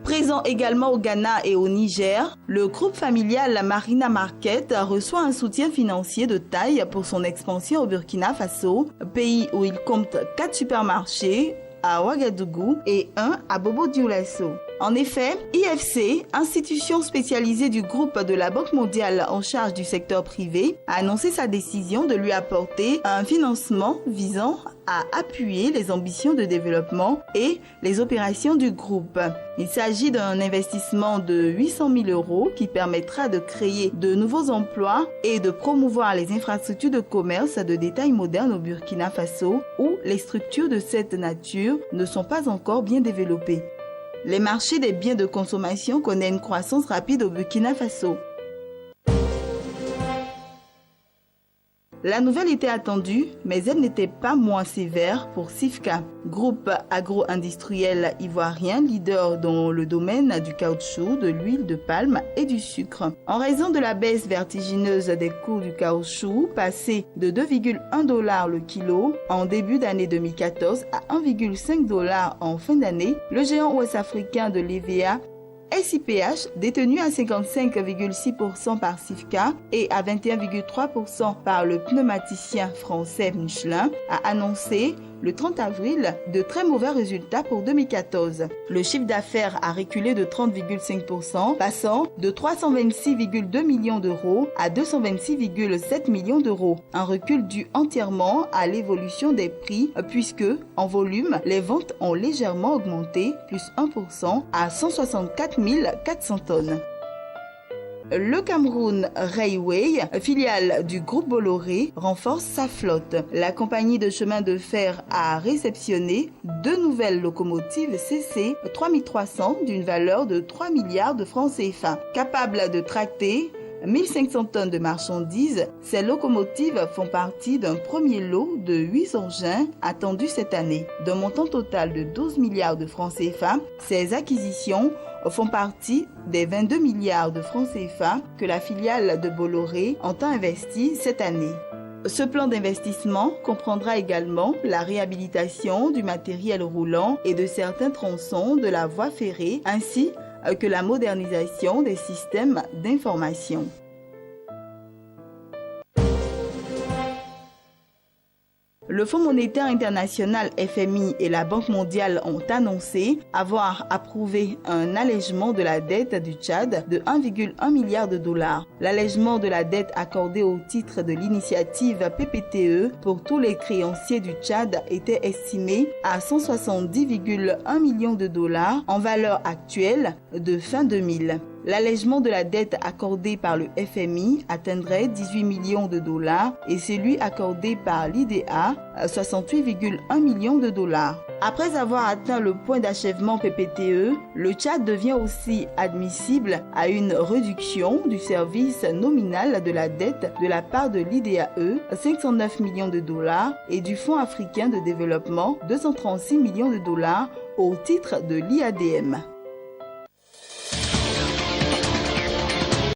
Présent également au Ghana et au Niger, le groupe familial Marina Market reçoit un soutien financier de taille pour son expansion au Burkina Faso, pays où il compte 4 supermarchés à Ouagadougou et 1 à Bobo-Dioulasso. En effet, IFC, institution spécialisée du groupe de la Banque mondiale en charge du secteur privé, a annoncé sa décision de lui apporter un financement visant à appuyer les ambitions de développement et les opérations du groupe. Il s'agit d'un investissement de 800 000 € qui permettra de créer de nouveaux emplois et de promouvoir les infrastructures de commerce de détail moderne au Burkina Faso, où les structures de cette nature ne sont pas encore bien développées. Les marchés des biens de consommation connaissent une croissance rapide au Burkina Faso. La nouvelle était attendue, mais elle n'était pas moins sévère pour Sifka, groupe agro-industriel ivoirien leader dans le domaine du caoutchouc, de l'huile de palme et du sucre. En raison de la baisse vertigineuse des cours du caoutchouc, passé de 2,1 $ le kilo en début d'année 2014 à 1,5 $ en fin d'année, le géant ouest-africain de l'EVA SIPH, détenu à 55,6% par Sifka et à 21,3% par le pneumaticien français Michelin, a annoncé le 30 avril de très mauvais résultats pour 2014. Le chiffre d'affaires a reculé de 30,5%, passant de 326,2 millions d'euros à 226,7 millions d'euros. Un recul dû entièrement à l'évolution des prix puisque, en volume, les ventes ont légèrement augmenté, plus 1% à 164 400 tonnes. Le Cameroun Railway, filiale du groupe Bolloré, renforce sa flotte. La compagnie de chemin de fer a réceptionné 2 nouvelles locomotives CC 3300 d'une valeur de 3 milliards de francs CFA, capables de tracter 1500 tonnes de marchandises. Ces locomotives font partie d'un premier lot de 8 engins attendus cette année. D'un montant total de 12 milliards de francs CFA, ces acquisitions font partie des 22 milliards de francs CFA que la filiale de Bolloré entend investir cette année. Ce plan d'investissement comprendra également la réhabilitation du matériel roulant et de certains tronçons de la voie ferrée, ainsi que la modernisation des systèmes d'information. Le Fonds monétaire international FMI et la Banque mondiale ont annoncé avoir approuvé un allègement de la dette du Tchad de 1,1 milliard de dollars. L'allègement de la dette accordée au titre de l'initiative PPTE pour tous les créanciers du Tchad était estimé à 170,1 millions de dollars en valeur actuelle de fin 2000. L'allègement de la dette accordée par le FMI atteindrait 18 millions de dollars et celui accordé par l'IDA 68,1 millions de dollars. Après avoir atteint le point d'achèvement PPTE, le Tchad devient aussi admissible à une réduction du service nominal de la dette de la part de l'IDAE 509 millions de dollars et du Fonds africain de développement 236 millions de dollars au titre de l'IADM.